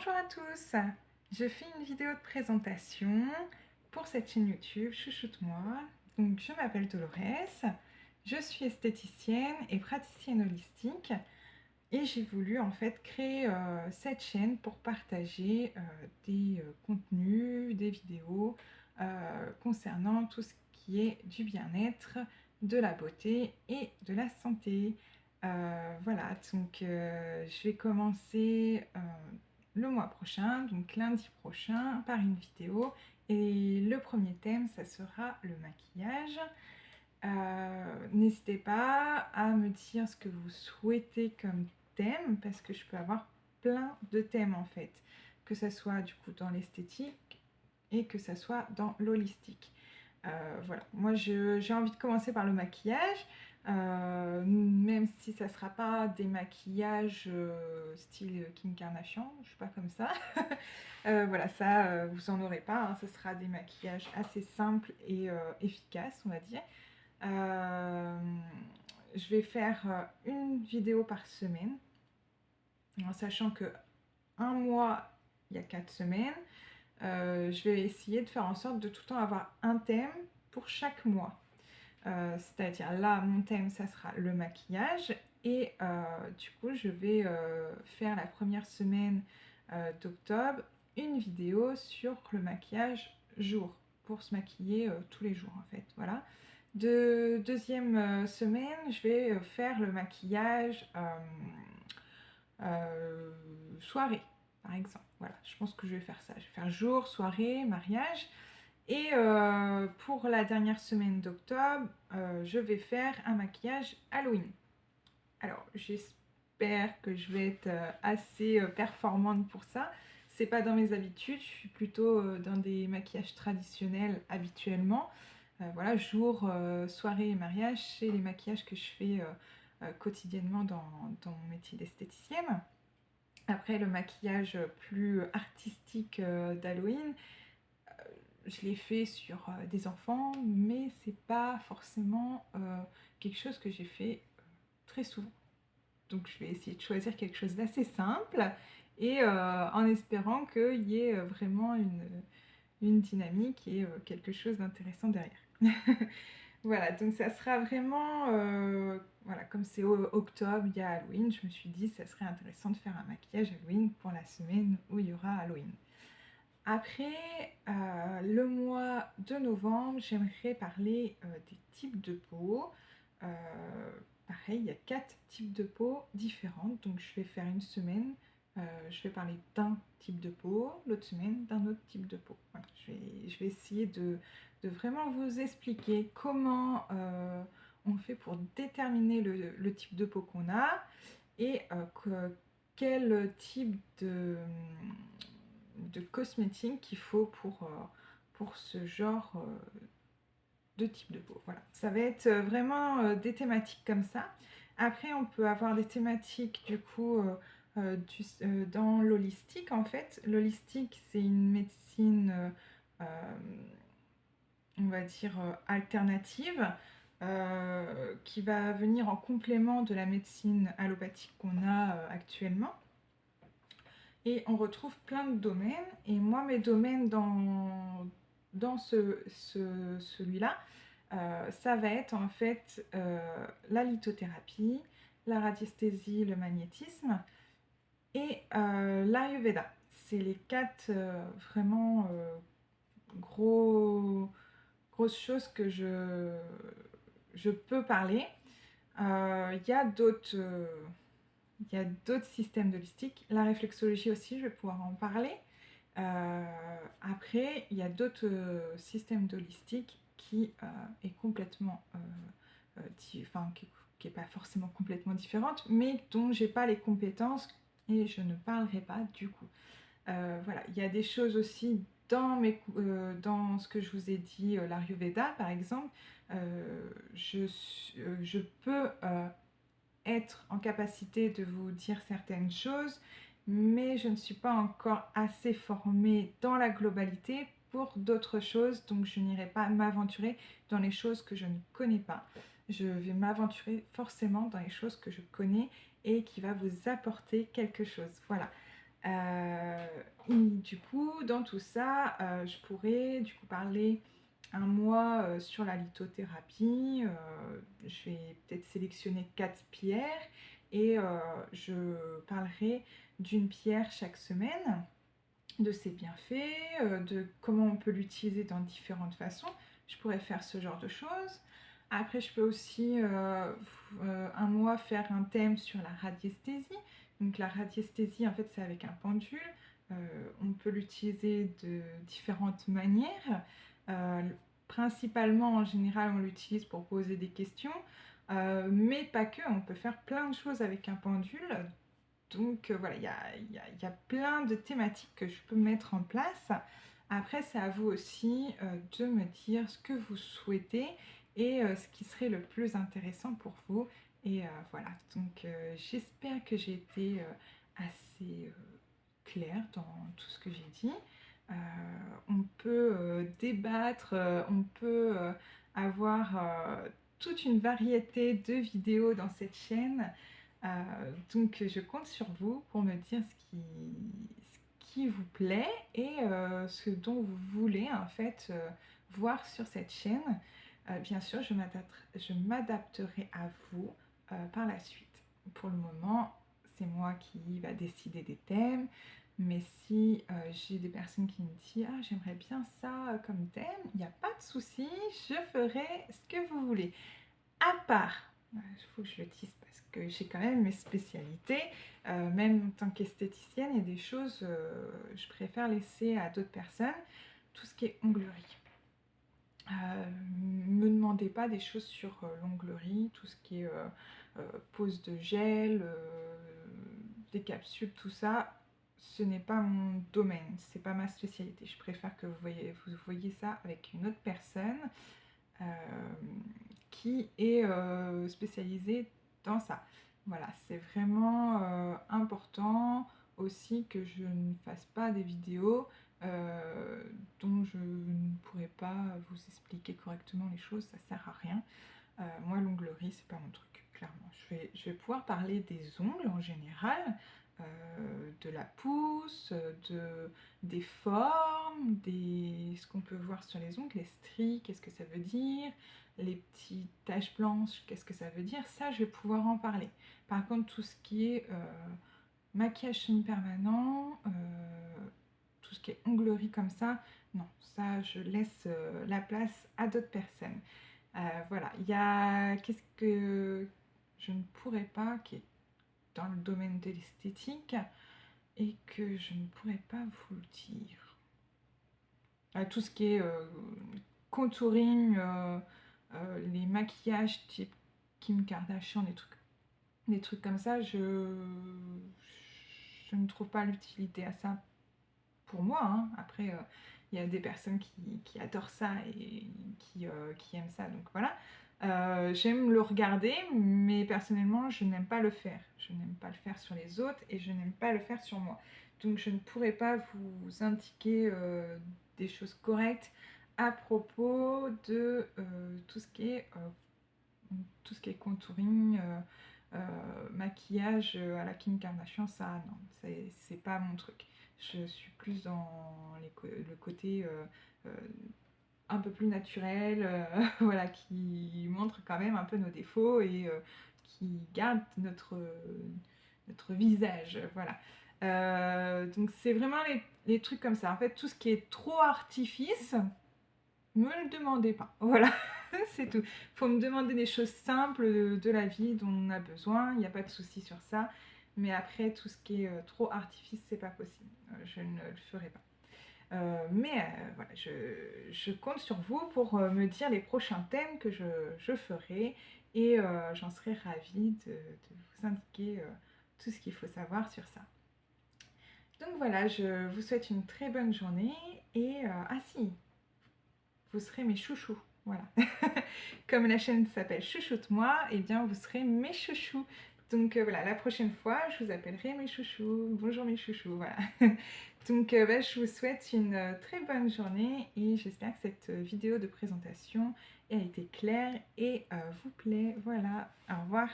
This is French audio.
Bonjour à tous, je fais une vidéo de présentation pour cette chaîne YouTube Chouchoute-moi. Donc je m'appelle Dolores, je suis esthéticienne et praticienne holistique et j'ai voulu en fait créer cette chaîne pour partager des contenus, des vidéos concernant tout ce qui est du bien-être, de la beauté et de la santé. Voilà, donc je vais commencer le mois prochain, donc lundi prochain, par une vidéo. Et le premier thème, ça sera le maquillage. N'hésitez pas à me dire ce que vous souhaitez comme thème, parce que je peux avoir plein de thèmes en fait, que ça soit du coup dans l'esthétique et que ça soit dans l'holistique. Voilà, moi j'ai envie de commencer par le maquillage, même si ça sera pas des maquillages style Kim Kardashian, je suis pas comme ça. Voilà, ça vous en aurez pas, hein, ce sera des maquillages assez simples et efficaces, on va dire. Euh, je vais faire une vidéo par semaine, en sachant que un mois, il y a 4 semaines. Je vais essayer de faire en sorte de tout le temps avoir un thème pour chaque mois. C'est-à-dire là, mon thème, ça sera le maquillage. Et du coup, je vais faire la première semaine d'octobre une vidéo sur le maquillage jour, pour se maquiller tous les jours en fait. Voilà. Deuxième semaine, je vais faire le maquillage soirée, par exemple. Voilà, je pense que je vais faire ça. Je vais faire jour, soirée, mariage. Et pour la dernière semaine d'octobre, je vais faire un maquillage Halloween. Alors, j'espère que je vais être assez performante pour ça. C'est pas dans mes habitudes, je suis plutôt dans des maquillages traditionnels habituellement. Voilà, jour, soirée et mariage, c'est les maquillages que je fais quotidiennement dans mon métier d'esthéticienne. Après, le maquillage plus artistique d'Halloween, je l'ai fait sur des enfants, mais c'est pas forcément quelque chose que j'ai fait très souvent. Donc je vais essayer de choisir quelque chose d'assez simple et en espérant qu'il y ait vraiment une dynamique et quelque chose d'intéressant derrière. Voilà, donc ça sera vraiment, voilà, comme c'est octobre, il y a Halloween, je me suis dit ça serait intéressant de faire un maquillage Halloween pour la semaine où il y aura Halloween. Après, le mois de novembre, j'aimerais parler des types de peau. Euh, Pareil, il y a 4 types de peau différentes. Donc, je vais faire une semaine, je vais parler d'un type de peau, l'autre semaine d'un autre type de peau. Voilà, je vais essayer de vraiment vous expliquer comment on fait pour déterminer le type de peau qu'on a et quel type de cosmétiques qu'il faut pour ce genre de type de peau. Voilà, ça va être vraiment des thématiques comme ça. Après, on peut avoir des thématiques du coup dans l'holistique en fait. L'holistique, c'est une médecine, on va dire, alternative. Qui va venir en complément de la médecine allopathique qu'on a actuellement. Et on retrouve plein de domaines. Et moi, mes domaines dans celui-là, ça va être en fait la lithothérapie, la radiesthésie, le magnétisme et l'Ayurveda. C'est les 4 vraiment grosses choses que je peux parler. Il y a d'autres il y a d'autres systèmes d'holistique. La réflexologie aussi, je vais pouvoir en parler. Après, il y a d'autres systèmes d'holistique qui est complètement, enfin, qui est pas forcément complètement différente, mais dont j'ai pas les compétences et je ne parlerai pas du coup. Voilà, il y a des choses aussi dans ce que je vous ai dit, l'Ayurveda par exemple. Je peux être en capacité de vous dire certaines choses, mais je ne suis pas encore assez formée dans la globalité pour d'autres choses, donc je n'irai pas m'aventurer dans les choses que je ne connais pas. Je vais m'aventurer forcément dans les choses que je connais et qui va vous apporter quelque chose. Voilà. Et du coup, dans tout ça, je pourrais du coup parler un mois sur la lithothérapie. Je vais peut-être sélectionner 4 pierres et je parlerai d'une pierre chaque semaine, de ses bienfaits, de comment on peut l'utiliser dans différentes façons. Je pourrais faire ce genre de choses. Après, je peux aussi un mois faire un thème sur la radiesthésie. Donc la radiesthésie, en fait, c'est avec un pendule. On peut l'utiliser de différentes manières. Euh, Principalement, en général, on l'utilise pour poser des questions, mais pas que. On peut faire plein de choses avec un pendule. Donc voilà, il y a plein de thématiques que je peux mettre en place. Après, c'est à vous aussi de me dire ce que vous souhaitez et ce qui serait le plus intéressant pour vous. Et voilà, donc j'espère que j'ai été assez claire dans tout ce que j'ai dit. Euh, on peut débattre, on peut avoir toute une variété de vidéos dans cette chaîne. Donc je compte sur vous pour me dire ce qui vous plaît et ce dont vous voulez en fait voir sur cette chaîne. Bien sûr, je m'adapterai à vous par la suite. Pour le moment, c'est moi qui va décider des thèmes, mais si j'ai des personnes qui me disent «Ah, j'aimerais bien ça comme thème», il n'y a pas de souci, je ferai ce que vous voulez. À part, il faut que je le dise parce que j'ai quand même mes spécialités, même en tant qu'esthéticienne, il y a des choses, je préfère laisser à d'autres personnes, tout ce qui est onglerie. Me demandez pas des choses sur l'onglerie, tout ce qui est pose de gel, des capsules, tout ça, ce n'est pas mon domaine, c'est pas ma spécialité. Je préfère que vous voyez ça avec une autre personne euh, qui est spécialisée dans ça. Voilà, c'est vraiment important aussi que je ne fasse pas des vidéos dont je ne pourrais pas vous expliquer correctement les choses, ça sert à rien. Moi, l'onglerie, c'est pas mon truc, clairement. Je vais pouvoir parler des ongles en général, de la pousse, des formes, ce qu'on peut voir sur les ongles, les stries, qu'est-ce que ça veut dire, les petites taches blanches, qu'est-ce que ça veut dire, ça, je vais pouvoir en parler. Par contre, tout ce qui est maquillage semi-permanent, tout ce qui est onglerie comme ça, non, ça, je laisse la place à d'autres personnes. Voilà, il y a qu'est-ce que je ne pourrais pas, qui est dans le domaine de l'esthétique, et que je ne pourrais pas vous le dire. Tout ce qui est contouring, les maquillages type Kim Kardashian, des trucs comme ça, je ne trouve pas l'utilité à ça pour moi, hein. Après, il y a des personnes qui adorent ça et qui aiment ça, donc voilà. J'aime le regarder, mais personnellement, je n'aime pas le faire. Je n'aime pas le faire sur les autres et je n'aime pas le faire sur moi. Donc je ne pourrais pas vous indiquer des choses correctes à propos de tout ce qui est contouring, maquillage à la Kim Kardashian, ça non, c'est pas mon truc. Je suis plus dans le côté euh, un peu plus naturel, voilà, qui montre quand même un peu nos défauts et qui garde notre visage, voilà. Donc c'est vraiment les trucs comme ça. En fait, tout ce qui est trop artifice, me le demandez pas. Voilà, c'est tout. Faut me demander des choses simples de la vie dont on a besoin, il n'y a pas de souci sur ça. Mais après, tout ce qui est trop artifice, c'est pas possible. Je ne le ferai pas. Mais voilà, je compte sur vous pour me dire les prochains thèmes que je ferai et j'en serai ravie de vous indiquer tout ce qu'il faut savoir sur ça. Donc voilà, je vous souhaite une très bonne journée et ah si, vous serez mes chouchous. Voilà. Comme la chaîne s'appelle Chouchoute-moi, et bien vous serez mes chouchous. Donc voilà, la prochaine fois, je vous appellerai mes chouchous. Bonjour mes chouchous, voilà. Donc je vous souhaite une très bonne journée et j'espère que cette vidéo de présentation a été claire et vous plaît. Voilà, au revoir.